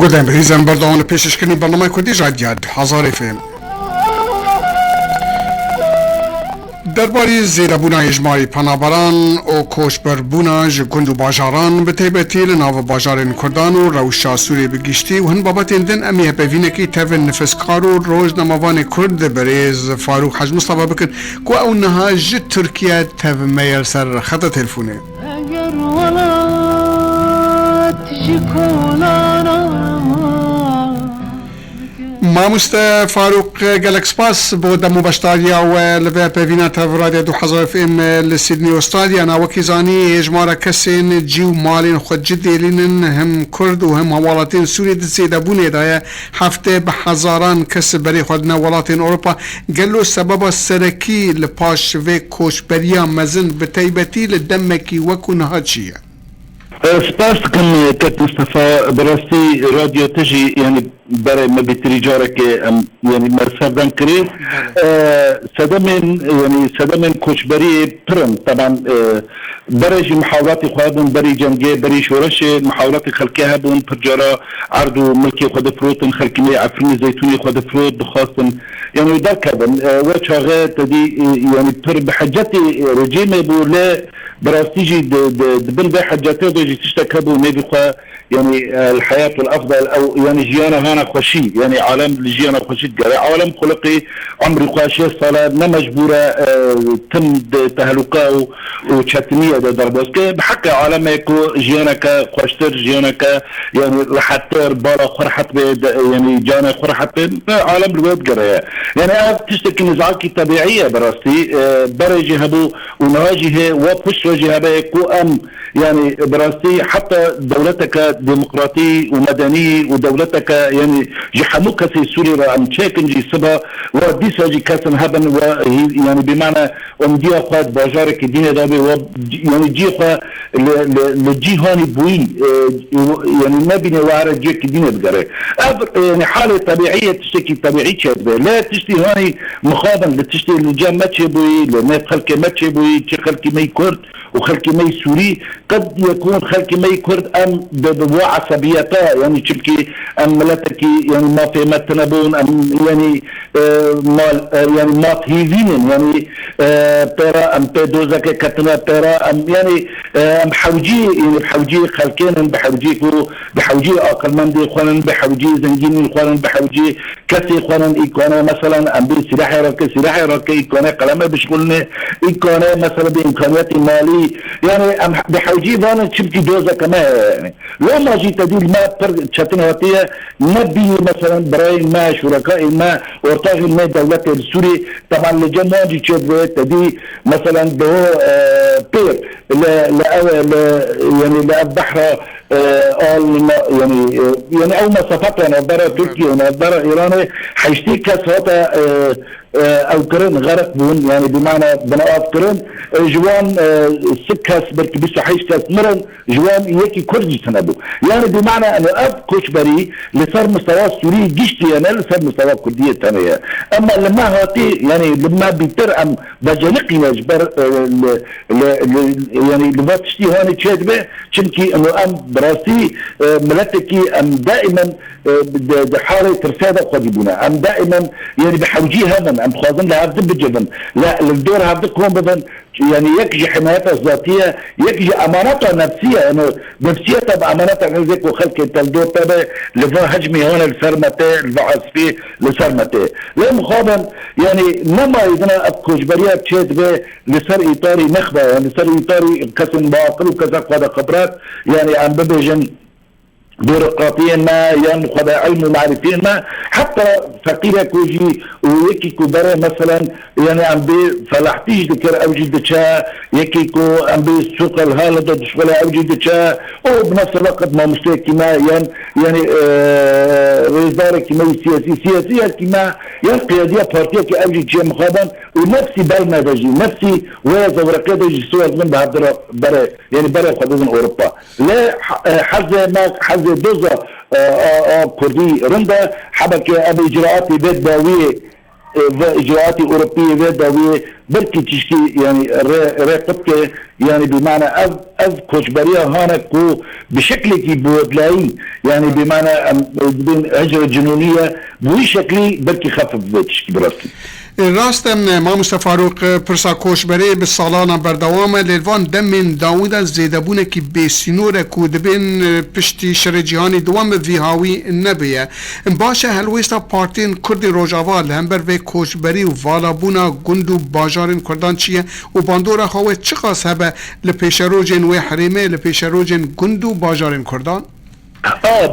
گودن بریزن بردوان پیشش کنی برنامه کردی جدید هزار فیلم درباره زیربونا اجماعی پنابران و کوشبربونا جگند و باجاران به تیبتی لناو باجارین کردان و روشا سوری بگیشتی و هن بابت اندن امیه بوینکی تاون نفسکار و روز نموان کرد بریز فاروق حج مصطفى بکن که اونها جد ترکیه تاون میل سر خط تلفونه ماموستا فاروق جالكس باس بودا مباشتاريا ولفا بيفينا تفراديا دو حظر في ام لسيدني استراليا انا وكيزاني اجمارا كسين جيو مالين خد جدي لينن هم كرد وهم هوالاتين سوريا دسيدا بوني دايا حفته بحزاران كس بري خدنا ولاتين اوروبا قالوا سبب السركي لباش في كوش بريا مزن بتيبتي لدمكي وكون هاتشيا سپاس کن کت مصطفى براستی رادیو تجی یعنی برای ما بتریجاره که یعنی مرسردن کرد صدمن کوچبری پرن طبعا برای محاولات خودن برای جنگی برای شورش محاولات خلقی هبون پرجارا عرض و ملکی خود فروتن خلقی عفرین زیتونی خود فروت بخواستن یعنی در کردن و چاقه تدی یعنی پر بحجت رژیم بوله براستيجي دبن بي حاجاتي ودي تشتكبوا نبي خا يعني الحياة الأفضل أو يعني جيانا هانا خوشي يعني عالم الجيانا خوشي تقرأ عالم خلقي عمري خواشي صلاة نمجبورة تم تهلكا وشاتمية دربوس بحق عالم يكو جيانا كخوشتر جيانا ك يعني لحتر بارا خرحت يعني جانا خرحت عالم الواد قرأ يعني تشتكي نزاعات طبيعية براستي برجي هبو ونواجه وبش وجه هبا يكو يعني براستي حتى دولتك ديمقراطي ومدني ودولتك يعني جحموك في سوريا عم تشاكن جي سبا وديسا جي كاسن هبن يعني بمعنى ومديا خواد باجارك دين دابي يعني جي خوا لجي هاني بوي يعني ما بين وعرة جيك دين بقري يعني حالة طبيعية تشتكي طبيعية شادبه لا تشتي هاني مخاضن لتشتي اللجام ما تشبوي لناف خلقي ما تشبوي تشي خلقي ما يكرد وخلقي ما سوري قد يكون خلقي ما يكرد ام ببوا عصبيتا يعني تشبكي ام ملتكي يعني ما في متنبون ام يعني مال يعني ما تهيفين يعني بيرا ام بيدوزا كتنا بيرا ام يعني ام حوجي يعني بحوجي خلقين بحوجيكو بحوجي اقل مندي خوانن بحوجي زنجين خوانن بحوجي كسي خوانن ايكونا مثلا ام بي سلاحي راكي ايكونا قلمه بشغلنا ايكونا مثلا بامكانيات مالي يعني ام بحوجي بانا تشبكي دوزا كما يعني لو ما جيت تدي ما تشتنا وقتها نبي مثلا براي ما شركاء ما ورتاج ما دولة السوري طبعا لجنة جي تدي مثلا دو بير يعني لا البحر يعني او مسافات يعني برا تركيا وبرا ايران حيشتي كاسوتا او كرن غرق بون يعني بمعنى بناء كرن جوان سكاس بركي بيسو حيش كاس مرن جوان يكي كرجي سنبو يعني بمعنى انه اب كوشبري لصار مستوى سوري جيشتي يعني لصار مستوى كردية تانية اما لما هاتي يعني لما بيتر ام بجلقي يجبر يعني لما تشتي هاني تشادبه شنكي انه ام براسي ملتكي ام دائما بحالة ترسادة قديبونا ام دائما يعني بحوجيها من ام خوازن لها ذب الجبن لا الدور هذا كون بدن يعني يكجي حمايتها الذاتية يكجي امانتها النفسية انه نفسيتها بامانتها غيرك وخلق الدور تبع لفا هجمي هون الفرمتة البعث فيه لسرمتة لا مخابن يعني نما اذا اكوش بريات تشيد به لسر ايطاري نخبة يعني لسر ايطاري كسن باقل وكذا قادة خبرات يعني عم ببجن بيروقراطيا ما يعني خذ علم ومعرفين ما حتى فقيرة كوجي ويكي كبرة مثلا يعني عم بي فلاحتيج ذكر اوجد تشا يكي كو عم بي السوق الهالة دشولا اوجد تشا وبنفس الوقت ما مستوى كما يعني رئيس كما سياسية كما يعني قيادية بارتية كي اوجد شيء مخابن ونفسي بالنا دجي نفسي ويا زورقية دجي سوى من بهدرة برا يعني برا خدوزن اوروبا لا حز دوزة كردي رندا حبك ابي اجراءاتي بيت داوية اجراءاتي اوروبية بيت داوية بركي تشتي يعني راقبك يعني بمعنى أذ كوشبرية هانكو بشكل كي بودلاي يعني بمعنى بين هجرة جنونية بوي شكلي بركي خفف بيتش براسي راستم ما مصطفى فاروق پرسا کوشبری به سالانه بردوام لیلوان دمین داوود زیدبونه که به سینور کود بین پشتی شر جهانی دوام وی هاوی نبیه باشه هلویستا پارتین کردی روجاوال همبر و کوشبری و والابونا گندو باجارین کردان چیه و باندورا خواه چقاس هبه لپیشروجین و حریمه لپیشروجین گندو باجارین کردان؟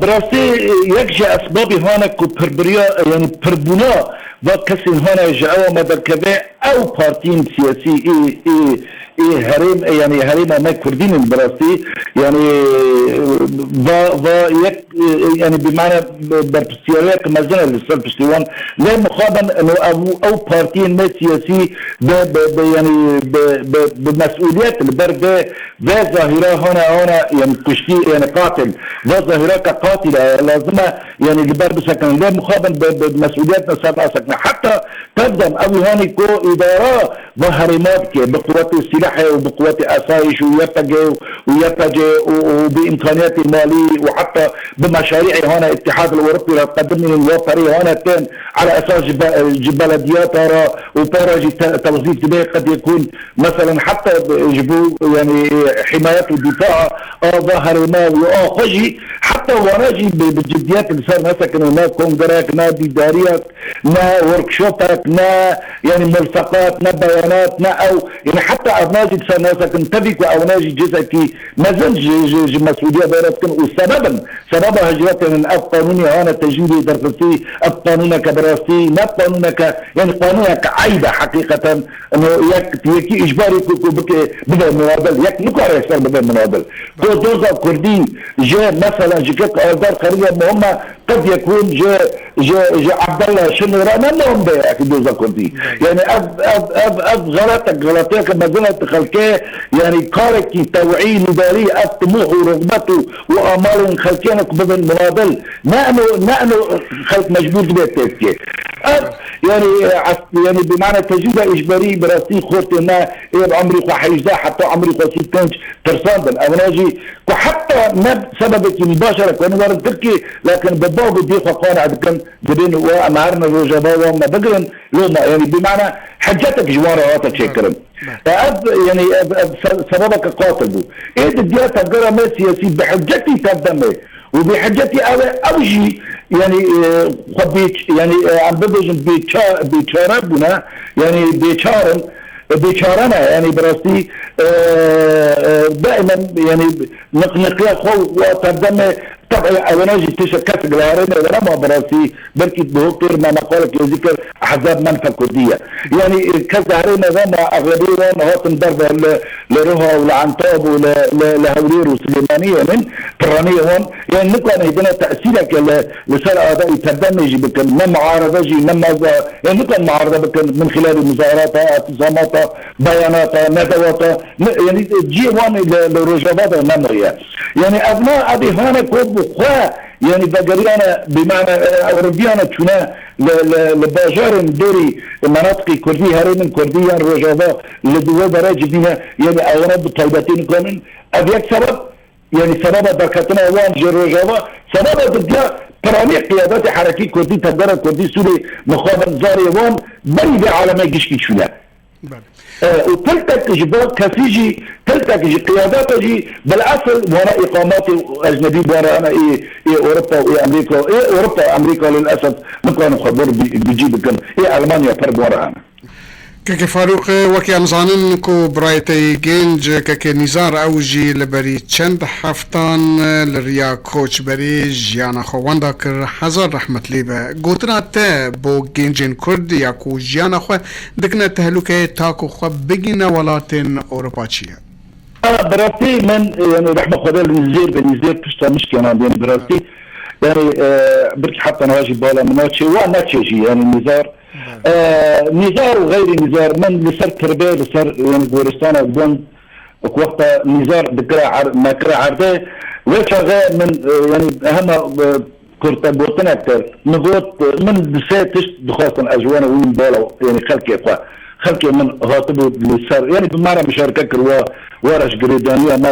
براسي يكجي اسبابي هانك وبربريا يعني بربونا وكسين هنا جاءوا مدركبه او بارتين سياسي هرم يعني هريمه ما كردين براسي يعني يك يعني بمعنى برسيالك مازال للسلفستيوان لا مقابل انه او بارتين ما سياسي يعني بمسؤوليات البرده ظاهره هنا يعني كشتي يعني قاتل ظاهره كقاتله لازمه يعني البرد سكن لا مقابل بمسؤولياتنا سابقه سكن حتى تقدم او هاني كو اداره ظهرمات بقوات السلاح وبقوات اسايش ويبتجي وبامكانيات الماليه وحتى بمشاريع هنا الاتحاد الاوروبي قدم لي الوطني هنا كان على اساس بلديات وبرج توظيف دبي قد يكون مثلا حتى يجيبوا يعني حمايه الدفاع ظهر ما خجي حتى وناجي بالجديات اللي صار مثلا هناك كونغرات نا ديداريات نا وركشوبات نا يعني ملصقات نا بيانات نا او يعني حتى ابناجي صار مثلا تبيك او ناجي جزكي ما زال مسؤوليه بيرتكن وسبب هجرات من القانوني هنا تجريبي درسي القانون كبراسي ما قانونك يعني قانونك عيبه حقيقه انه يكي اجباري بدا مناضل يك نكره يصير بدا مناضل دوزا كردي جاء مثلا جيك اردار قريه مهمه قد يكون جاء عبد الله شنورا ما لهم ده دوزا كردي يعني اب غلطك ما زالت خلكه يعني كاركي توعيه نظري الطموح ورغبته وامال خلكينك بدا مناضل نحن خلق مجبور بيتك يعني بمعنى تجربه اجباريه براسي خورتنا عمري حيجزا حتى عمري قصيد كنت ترسان بالأوناجي وحتى ما سببت مباشرة كان ورا تركي لكن بالضبط دي قانع كان بدين ومعرنا الرجباء وما بقرن لوما يعني بمعنى حجتك جوارها تشكرا يعني سببك قاتل بو ايه دي تقرا ما سياسي بحجتي تقدمه وبحجتي اوجي يعني يعني عم بدجن بيتشاربنا يعني بيشارنا يعني براسي دائما يعني نقيا خو وتقدم طبعا اوناجي تشكت جلارنا ولا ما براسي بركي بهوكر ما مقالك ذكر احزاب منفى كرديه يعني كزارنا ذا اغلبيه ما هو تنضرب لروها ولعنطاب ولهورير وسليمانيه من ترانيه هون يعني نكون هدنا تاثيرك لسال اداء تدمج بكن من معارضه جي من يعني نكون معارضه بكن من خلال مظاهرات اعتصامات بيانات ندوات يعني جي وان للرجبات النمريه يعني ابناء ابي هانك يعني بقريانا بمعنى أوروبيانا تشونا لباجار دوري مناطق كردية هرم كردية رجاضة لدول درجة بها يعني أولا بالطيبتين كامل أبيك سبب يعني سبب بركتنا وان جر رجاضة سبب ضدها برامي قيادات حركي كردي تقدر كردي سوري مخابر زاري وان بري بعالمي جشكي شونا وتلتك جبال كسيجي تلتك قيادات جي بالاصل وانا اقاماتي اجنبي وانا انا ايه اوروبا وايه امريكا ايه اوروبا امريكا للاسف ما كانوا خبر بيجيب كان ايه المانيا فرد ورا انا كك فاروق وكي امزانن كو برايتي جينج كك نزار اوجي لبري چند هفتان لريا كوچ بري جيانا خواندا كر هزار رحمت ليبه گوتنا ته بو گينجن كرد يا كو جيانا خو دكنا تهلوكه تاكو خو بگينا ولاتن اوروبا چيه براسي من يعني رحمه خدا بالنزير بشتا مشكلة عندنا براسي يعني برك حتى نواجه بالا مناتشي وناتشي يعني النزار نزار وغير نزار من لسر تربيه لسر يعني غورستان أبون وقتها نزار بكرة ما كرة عرضه وشغال من يعني أهم كرة بورتنا أكثر نقول من بساتش دخلت الأجوان وين بالا يعني خلك خلق من هاتبو للسر يعني بمعنى مشاركة كروا ورش قريدانية ما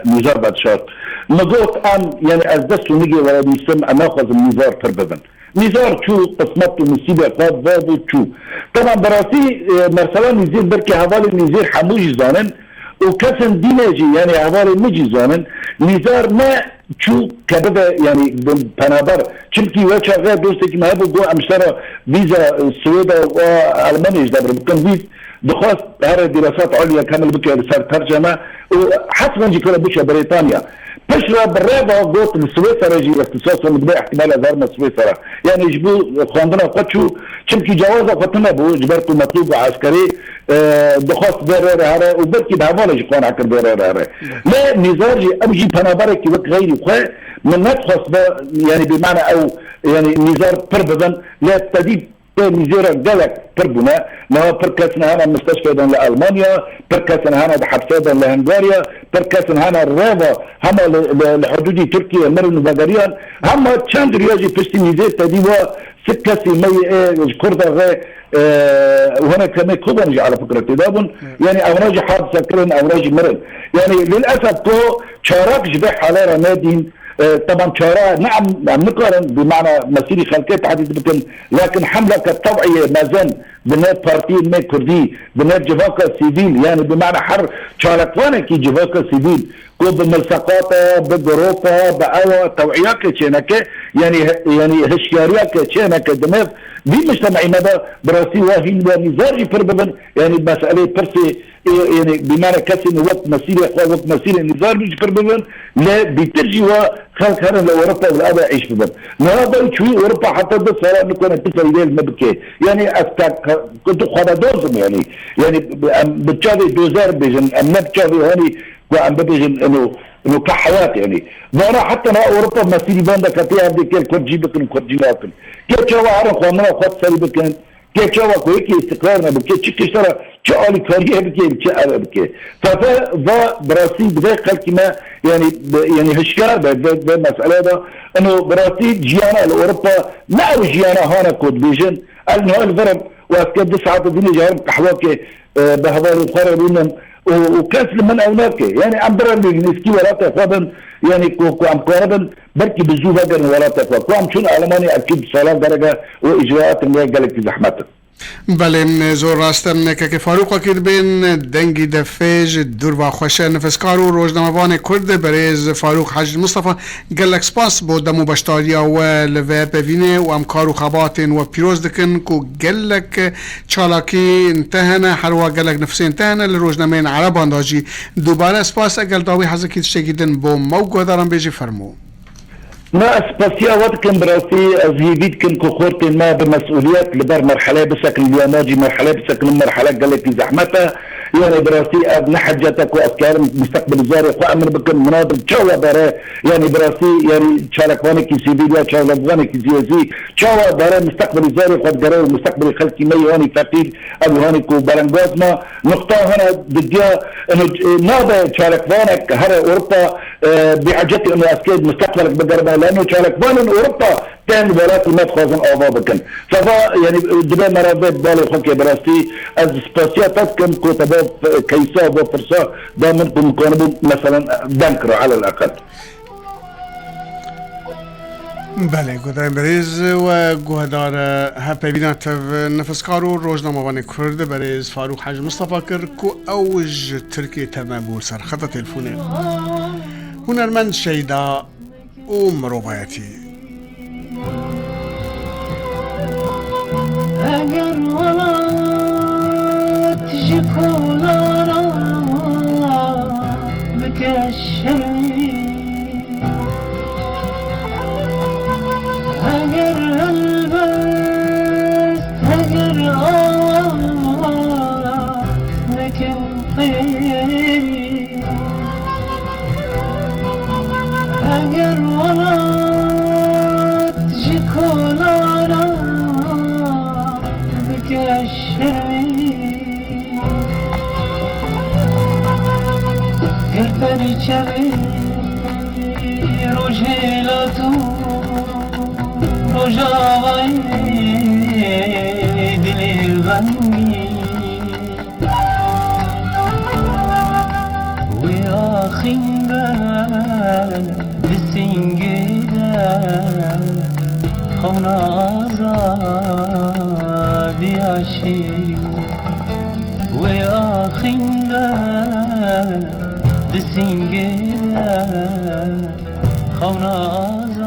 نزار بعد شرط نقول أن يعني أزدست ونجي ولا بيسم أن نأخذ النزار ترببا نزار شو قسمته مصيبة قاد بابو شو طبعا براسي مرسلا نزير بركي هذا النزير حموج زانن وكسن ديناجي يعني هذا نجي زانن نزار ما شو كبدا يعني بنابر شمكي وجه غير دوستك ما هبو جو امشترى فيزا السويد والمانيا جدابر بكن فيز دخواست هذه دراسات عليا كامل بكي رسالة ترجمة وحسب نجي كلا بوشة بريطانيا بشرة بالرابع قوت السويسرا جي اختصاصا مقبع احتمال ازارنا السويسرا يعني يجبو خواندنا قدشو شمكي جوازا قطنا بو جبرتو مطلوب عسكري دخواست بيرير هارا وبركي بهمالا جي قوان عكر بيرير هارا لا نزار جي امجي بنابركي وقت غيري خواه من ندخص يعني بمعنى او يعني نزار تربضا لا تديب نزيرا قالك تربنا ما بركسنا هنا مستشفى لألمانيا بركسنا هنا بحبسة لهنغاريا بركسنا هنا الرابع هما لحدود تركيا مرن بغاريان هما تشاند رياجي بشتي نزير تديبوا سكسي مي كردا غي وهنا كمان كوبا على فكرة تدابن يعني أوراج حادثة كرن أوراج مرن يعني للأسف تو شارك جبه حالة رمادين طبعا شارع نعم نقارن بمعنى مسيري خلقية حديث بكن لكن حملة كالطوعية مازن بنات بارتين ما كردي بنات جفاكا سيفيل يعني بمعنى حر شاركوانا كي جفاكا سيفيل كو بالملصقات بالجروبة بأوا توعية كتشينك يعني هشيارية كتشينك دماغ بمجتمعي مدى براسي واهين ونزاري فرببن يعني مسألة برسي يعني بمعنى كسن وقت مسيري اخوة وقت مسيري نزار بيجي فرببن لا بيترجي وخلق هرن لأوروبا والآبا يعيش ببن نهضا يشوي أوروبا حتى ده صلاة نكون التسر إليه المبكي يعني كنت خوانا دوزم يعني بتشافي دوزار بيجن أمنا بتشافي هاني وعم بيجن انه كحياة يعني نرى حتى نا اوروبا مسيري باندا كتير عندي كيل كنت جيبكن كنت جيبكن كيف شوا عارف خوانا خد سري بكن كيف شوا كويكي استقرارنا بكي تشكي سرا شعالي كاريه بكي بشعر بكي فذا براسي بذا خلق ما يعني هشكار بمسألة ده انه براسي جيانا الاوروبا نعو جيانا هانا كود بيجن انه الفرم واسكاد ساعات الدنيا جاهم كحواكي بهذا القرار وكاس لمن أوناك يعني عم برا نسكي ولا تفاضل يعني كو عم قاربا بركي بالزوفة قرن ولا تفاضل كو عم شون ألمانيا أكيد صلاة درجة وإجراءات اللي قالك زحمتك بله زور راستن که فاروق اکید بین دنگی دفاج دور با خوش نفسکارو روزنامه‌وان کرد بریز فاروق حاج مصطفى گلک سپاس بود دمو بشتاریا و لوه ببینه و امکارو خباتن و پیروز دکن کو گلک چالاکی انتهنه حروا گلک نفسی انتهنه لروزنامه عرب انداجی دوباره سپاس اگل داوی حزکیت شگیدن بو موگو دارم بیجی فرمو ما اسباسيا وقتكم براسي ازهيديتكم كخورت ما بمسؤوليات لبر مرحله بسكن اليوماجي مرحله بسكن مرحله قال لك زحمتها يعني براسي ابن حجتك وافكار مستقبل زاري وامر بكم مناظر تشاوا برا يعني براسي يعني شاركوانك سيفيليا شاركوانك سياسي تشاوا برا مستقبل زاري قد قرار مستقبل خلقي ميواني فتيل ابو هانيك وبرنغوزما نقطه هنا بدي انه ماذا شاركوانك هر اوروبا بحاجتي انه اسكيد مستقبلك بقربها لانه شاركوان اوروبا كان الولايات المتحدة خازن اوضابكن فضا يعني دبي مرابط بالي خلقي براسي از سباسياتات كم كتبه كيسا وفرسا دائما كانوا مثلا بنكرة على الأقل. بله گودای بریز و گوهدار هپیبینات نفسکارو روزنامه‌وان کرد بریز فاروق حاج مصطفى کر کو اوج ترکی تمامور سر خط تلفونه هنرمند شیدا و مروبایتی اگر ولات جکولارا بکشی اگر البست اگر آوارا بکنطی اگر ولات جکولارا بکشی بسنگیده خونا آزادی عشی و آخینده بسنگیده خونا آزادی